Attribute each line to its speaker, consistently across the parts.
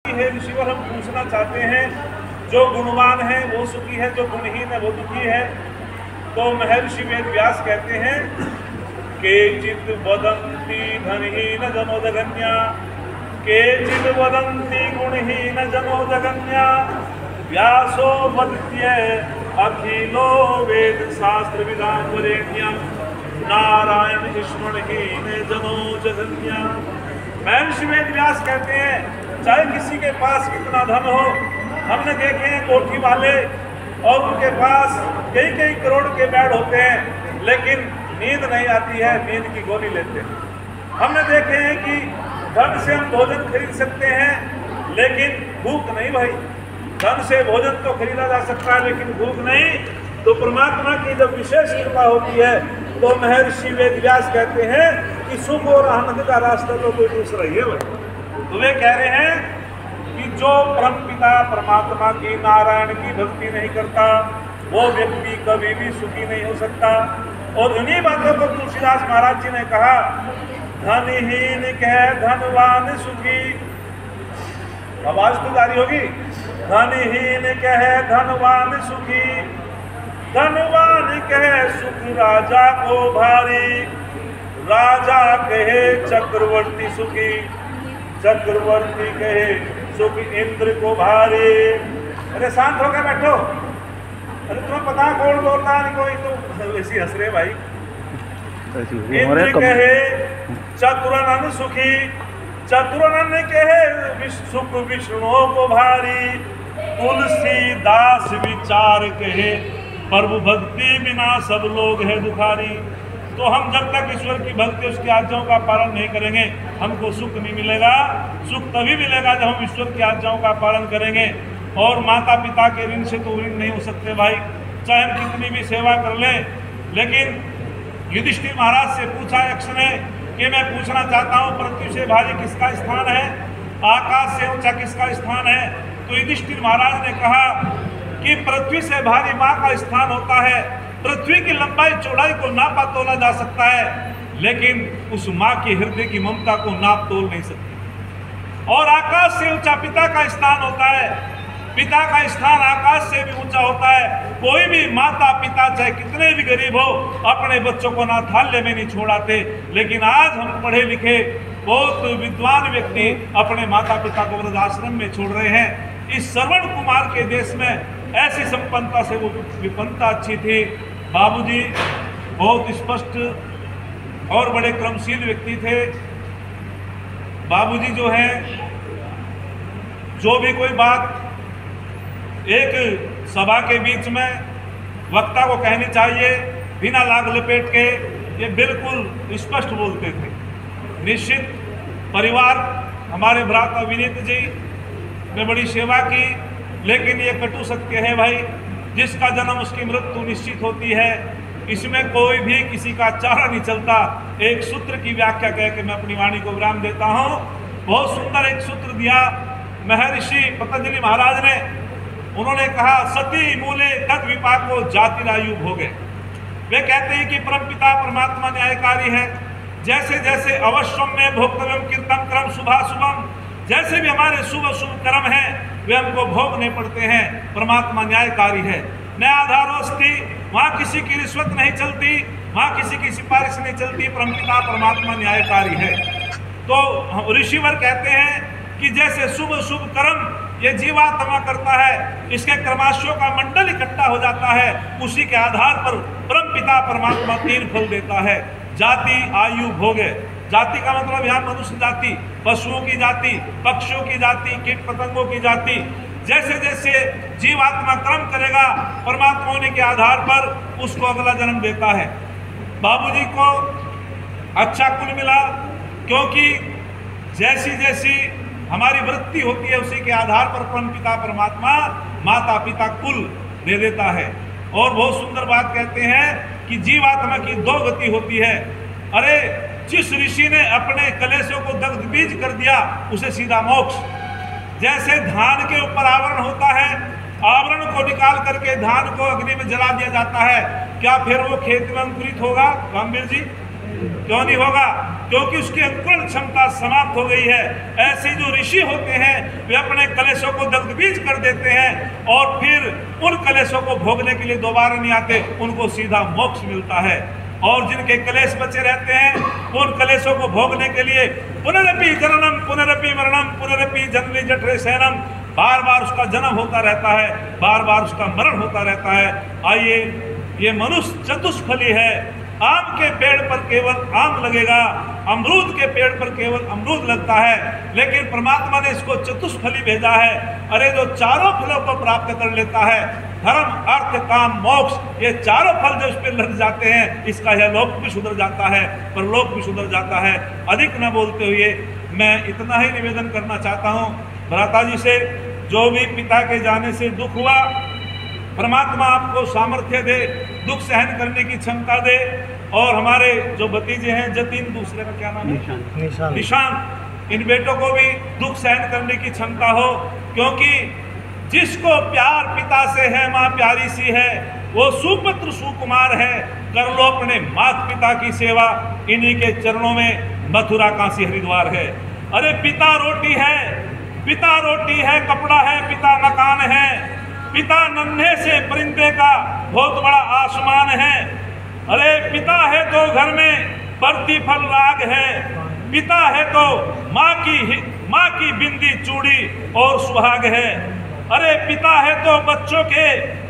Speaker 1: है ऋषिवर, हम पूछना चाहते हैं जो गुणवान है वो सुखी है, जो गुणहीन है वो दुखी है। तो महर्षि वेद व्यास कहते हैं केचित् वदन्ति धनहीन जनो जगन्या, केचित् वदन्ति गुणहीन जनो जगन्या, व्यासो वदत्य अखिलो वेद शास्त्र विदां वरेण्यं, नारायण ईश्वरहीन जनो जगन्या। महर्षि वेद व्यास कहते हैं चाहे किसी के पास कितना धन हो, हमने देखे हैं कोठी वाले और उनके पास कई कई करोड़ के बेड होते हैं, लेकिन नींद नहीं आती है, नींद की गोली लेते हैं। हमने देखे हैं कि धन से हम भोजन खरीद सकते हैं, लेकिन भूख नहीं भाई। धन से भोजन तो खरीदा जा सकता है, लेकिन भूख नहीं। तो परमात्मा की जब विशेष कृपा होती है तो महर्षि वेद व्यास कहते हैं कि सुख और आनंद का रास्ता तो कोई दूसरा ही है भाई। तो वे कह रहे हैं कि जो परम पिता परमात्मा की, नारायण की भक्ति नहीं करता वो व्यक्ति कभी भी सुखी नहीं हो सकता। और इन्हीं बातों को तुलसीदास महाराज जी ने कहा, धनहीन कह धनवान सुखी। आवाज तो जारी होगी। धनहीन कह धनवान सुखी, धनवान कहे सुख राजा को भारी, राजा कहे चक्रवर्ती सुखी, चक्रवर्ती कहे सुख इंद्र को भारी। अरे शांत होकर बैठो। अरे तुम्हें पता कौन बोलता है? कोई तो वैसी हंस रहे भाई। इंद्र कहे चतुरानन सुखी, चतुरानन कहे सुख विष्णु को भारी, तुलसीदास विचार कहे प्रभु भक्ति बिना सब लोग है दुखारी। तो हम जब तक ईश्वर की भक्ति, उसकी आज्ञाओं का पालन नहीं करेंगे, हमको सुख नहीं मिलेगा। सुख तभी मिलेगा जब हम ईश्वर की आज्ञाओं का पालन करेंगे। और माता पिता के ऋण से तो ऋण नहीं हो सकते भाई, चाहे हम कितनी भी सेवा कर लें। लेकिन युधिष्ठिर महाराज से पूछा यक्ष ने कि मैं पूछना चाहता हूँ पृथ्वी से भारी किसका स्थान है, आकाश से ऊंचा किसका स्थान है? तो युधिष्ठिर महाराज ने कहा कि पृथ्वी से भारी माँ का स्थान होता है। पृथ्वी की लंबाई चौड़ाई को नापा तोला जा सकता है, लेकिन उस माँ की हृदय की ममता को नाप तोल नहीं सकती। और आकाश से ऊंचा पिता का स्थान होता है, पिता का स्थान आकाश से भी ऊंचा होता है। कोई भी माता पिता चाहे कितने भी गरीब हो, अपने बच्चों को अनाथालय में नहीं छोड़ाते। लेकिन आज हम पढ़े लिखे बहुत विद्वान व्यक्ति अपने माता पिता को वृद्धाश्रम में छोड़ रहे हैं। इस श्रवण कुमार के देश में ऐसी संपन्नता से वो विपन्नता अच्छी थी। बाबूजी बहुत स्पष्ट और बड़े क्रमशील व्यक्ति थे। बाबूजी जो है, जो भी कोई बात एक सभा के बीच में वक्ता को कहनी चाहिए, बिना लाग लपेट के ये बिल्कुल स्पष्ट बोलते थे। निश्चित परिवार हमारे भ्राता विनीत जी ने बड़ी सेवा की, लेकिन ये कटु सत्य है भाई, जिसका जन्म उसकी मृत्यु निश्चित होती है। इसमें कोई भी किसी का चारा नहीं चलता। एक सूत्र की व्याख्या कह के मैं अपनी वाणी को विराम देता हूँ। बहुत सुंदर एक सूत्र दिया महर्षि पतंजलि महाराज ने। उन्होंने कहा सती मूले तद विपाको जातिरायु भोगे। वे कहते हैं कि परमपिता परमात्मा न्यायकारी है। जैसे जैसे अवश्यम में भोक्तव्यम कीर्तन क्रम शुभा शुभम, जैसे भी हमारे शुभ शुभ कर्म हैं वे हमको भोगने पड़ते हैं। परमात्मा न्यायकारी है। न्यायाधारोस्ति, वहाँ किसी की रिश्वत नहीं चलती, वहाँ किसी की सिफारिश नहीं चलती। परमपिता परमात्मा न्यायकारी है। तो ऋषिवर कहते हैं कि जैसे शुभ शुभ कर्म ये जीवात्मा करता है, इसके कर्माशयों का मंडल इकट्ठा हो जाता है, उसी के आधार पर परमपिता परमात्मा 3 फल देता है। जाति आयु भोगे। जाति का मतलब यहाँ मनुष्य जाति, पशुओं की जाति, पक्षियों की जाति, कीट पतंगों की जाति। जैसे जैसे जीवात्मा कर्म करेगा, परमात्मा होने के आधार पर उसको अगला जन्म देता है। बाबूजी को अच्छा कुल मिला, क्योंकि जैसी जैसी हमारी वृत्ति होती है उसी के आधार पर परमपिता परमात्मा माता पिता कुल दे देता है। और बहुत सुंदर बात कहते हैं कि जीवात्मा की 2 गति होती है। अरे जिस ऋषि ने अपने कलेशों को दग्ध बीज कर दिया उसे सीधा मोक्ष। जैसे धान के ऊपर आवरण होता है, आवरण को निकाल करके धान को अग्नि में जला दिया जाता है, क्या फिर वो खेत में अंकुरित होगा? रामवीर जी क्यों नहीं होगा? क्योंकि उसकी अंकुरण क्षमता समाप्त हो गई है। ऐसे जो ऋषि होते हैं वे अपने कलेशों को दग्धबीज कर देते हैं और फिर उन कलेशों को भोगने के लिए दोबारा नहीं आते, उनको सीधा मोक्ष मिलता है। और जिनके कलेश बचे रहते हैं उन कलेशों को भोगने के लिए पुनरपि जननम पुनरपि मरणम पुनरपि जन्मे जठरे शयनम, बार बार उसका जन्म होता रहता है, बार बार उसका मरण होता रहता है। आइए, ये मनुष्य चतुष्फली है। आम के पेड़ पर केवल आम लगेगा, अमरूद के पेड़ पर केवल अमरूद लगता है, लेकिन परमात्मा ने इसको चतुष्फली भेजा है। अरे जो चारों फलों को प्राप्त कर लेता है, धर्म अर्थ काम मोक्ष, ये चारों फल जो इस पे लग जाते हैं, इसका यह लोक भी सुधर जाता है, परलोक भी सुधर जाता है। अधिक न बोलते हुए मैं इतना ही निवेदन करना चाहता हूँ भ्राता जी से, जो भी पिता के जाने से दुख हुआ, परमात्मा आपको सामर्थ्य दे, दुख सहन करने की क्षमता दे। और हमारे जो भतीजे हैं जतिन, दूसरे का क्या नाम है, निशान, इन बेटों को भी दुख सहन करने की क्षमता हो, क्योंकि जिसको प्यार पिता से है, माँ प्यारी सी है, वो सुपुत्र सुकुमार है। कर लो अपने माता पिता की सेवा, इन्हीं के चरणों में मथुरा काशी हरिद्वार है। अरे पिता रोटी है, पिता रोटी है, कपड़ा है, पिता मकान है, पिता नन्हे से परिंदे का बहुत बड़ा आसमान है। अरे पिता है तो घर में प्रतिफल राग है, पिता है तो माँ की बिंदी चूड़ी और सुहाग है। अरे पिता है तो बच्चों के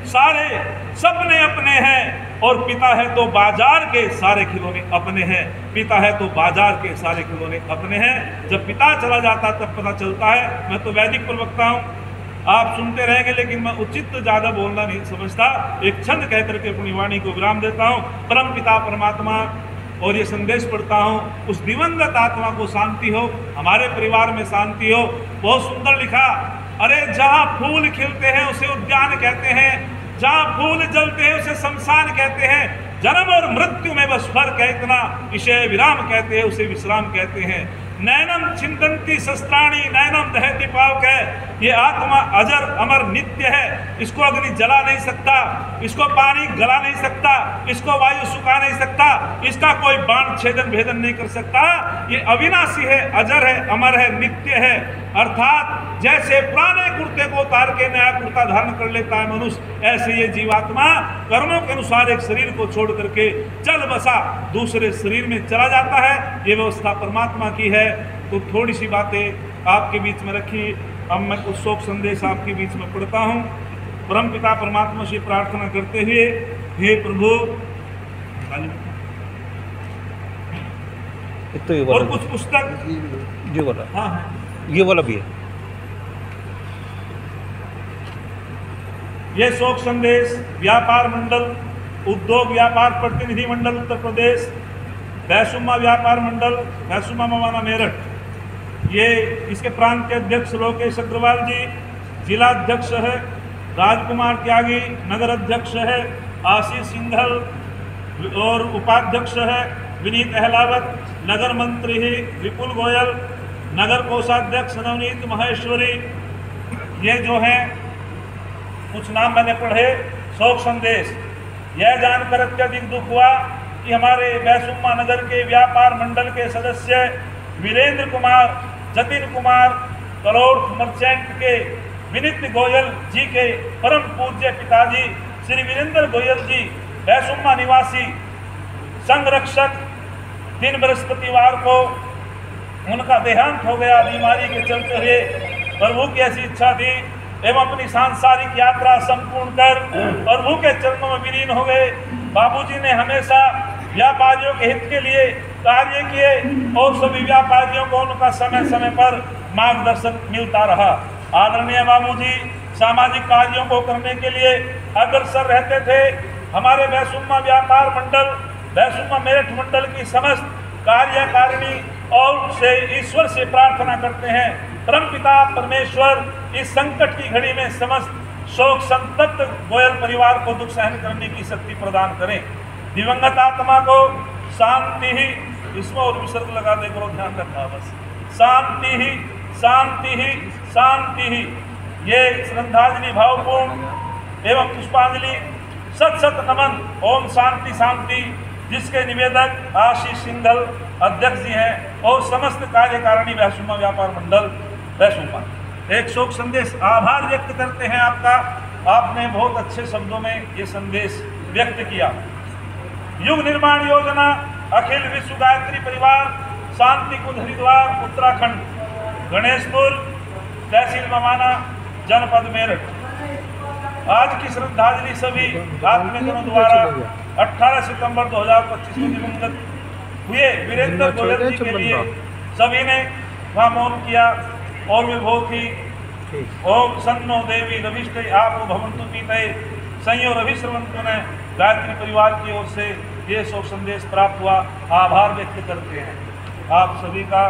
Speaker 1: सारे सपने अपने हैं, और पिता है तो बाजार के सारे खिलौने अपने हैं। पिता है तो बाजार के सारे खिलौने अपने हैं। जब पिता चला जाता तब पता चलता है। मैं तो वैदिक प्रवक्ता हूँ, आप सुनते रहेंगे, लेकिन मैं उचित तो ज़्यादा बोलना नहीं समझता। एक छंद कह करके अपनी वाणी को विराम देता हूँ। परम पिता परमात्मा, और ये संदेश पढ़ता हूँ, उस दिवंगत आत्मा को शांति हो, हमारे परिवार में शांति हो। बहुत सुंदर लिखा, अरे जहाँ फूल खिलते हैं उसे उद्यान कहते हैं, जहाँ फूल जलते हैं उसे शमशान कहते हैं, जन्म और मृत्यु में बस फर्क है इतना, इसे विराम कहते हैं, उसे विश्राम कहते हैं। नैनम छिंदंती शस्त्राणी नैनम दहती पावक है। ये आत्मा अजर अमर नित्य है, इसको अग्नि जला नहीं सकता, इसको पानी गला नहीं सकता, इसको वायु सुखा नहीं सकता, इसका कोई बाण छेदन भेदन नहीं कर सकता। ये अविनाशी है, अजर है, अमर है, नित्य है। अर्थात जैसे पुराने कुर्ते को उतार के नया कुर्ता धारण कर लेता है मनुष्य, ऐसे ये जीवात्मा कर्मों के अनुसार एक शरीर को छोड़ करके चल बसा दूसरे शरीर में चला जाता है। ये व्यवस्था परमात्मा की है। तो थोड़ी सी बातें आपके बीच में रखी। अब मैं कुछ शोक संदेश आपके बीच में पढ़ता हूँ। परम पिता परमात्मा से प्रार्थना करते हुए, हे प्रभु,
Speaker 2: तो ये
Speaker 1: और कुछ पुस्तक
Speaker 2: जो बोला,
Speaker 1: हाँ
Speaker 2: ये वाला भी है।
Speaker 1: ये शोक संदेश व्यापार मंडल, उद्योग व्यापार प्रतिनिधि मंडल उत्तर प्रदेश, वैसुमा व्यापार मंडल, वैसुमा मवाना मेरठ, ये इसके प्रांत के अध्यक्ष लोकेश अग्रवाल जी, जिला अध्यक्ष है राजकुमार त्यागी, नगर अध्यक्ष है आशीष सिंघल और उपाध्यक्ष है विनीत अहलावत, नगर मंत्री विपुल गोयल, नगर कोषाध्यक्ष नवनीत महेश्वरी। ये जो हैं कुछ नाम मैंने पढ़े। शोक संदेश, यह जानकर अत्यधिक दुख हुआ कि हमारे वैसुमा नगर के व्यापार मंडल के सदस्य वीरेंद्र कुमार, जतिन कुमार, करोड़ मर्चेंट के विनीत गोयल जी के परम पूज्य पिताजी श्री वीरेंद्र गोयल जी, वैसुमा निवासी संरक्षक, दिन बृहस्पतिवार को उनका देहांत हो गया बीमारी के चलते हुए। प्रभु की ऐसी इच्छा थी एवं अपनी सांसारिक यात्रा संपूर्ण कर प्रभु के चरणों में विलीन हो गए। बाबूजी ने हमेशा व्यापारियों के हित के लिए कार्य किए और सभी व्यापारियों को उनका समय समय पर मार्गदर्शन मिलता रहा। आदरणीय बाबूजी सामाजिक कार्यों को करने के लिए अग्रसर रहते थे। हमारे वैसुमा व्यापार मंडल, वैसुमा मेरठ मंडल की समस्त कार्यकारिणी और से ईश्वर से प्रार्थना करते हैं, परम पिता परमेश्वर इस संकट की घड़ी में समस्त शोक संतप्त गोयल परिवार को दुख सहन करने की शक्ति प्रदान करें। दिवंगत आत्मा को शांति ही, इसमें और विसर्ग लगा दे करो, ध्यान रखना बस, शांति ही शांति ही शांति ही। ये श्रद्धांजलि भावपूर्ण एवं पुष्पांजलि सत सत नमन। ओम शांति शांति। जिसके निवेदक आशीष सिंघल अध्यक्ष जी हैं और समस्त कार्यकारिणी भैंसुमा व्यापार मंडल भैंसुमा। एक शोक संदेश, आभार व्यक्त करते हैं आपका, आपने बहुत अच्छे शब्दों में ये संदेश व्यक्त किया। युग निर्माण योजना अखिल विश्व गायत्री परिवार शांति कुंज हरिद्वार उत्तराखंड गणेशपुर तहसील ममाना जनपद मेरठ। आज की श्रद्धांजलि सभी आत्मजनों द्वारा 18 सितंबर 2025 को दिवंगत हुए वीरेंद्र गोयल जी के लिए सभी ने वहाँ मौन किया और वे बहुत ही ओम सन्नो देवी रविष्टे आप भवंतु पीते संयो रविश्रवंतु ने गायत्री परिवार की ओर से ये शोक संदेश प्राप्त हुआ। आभार व्यक्त करते हैं आप सभी का।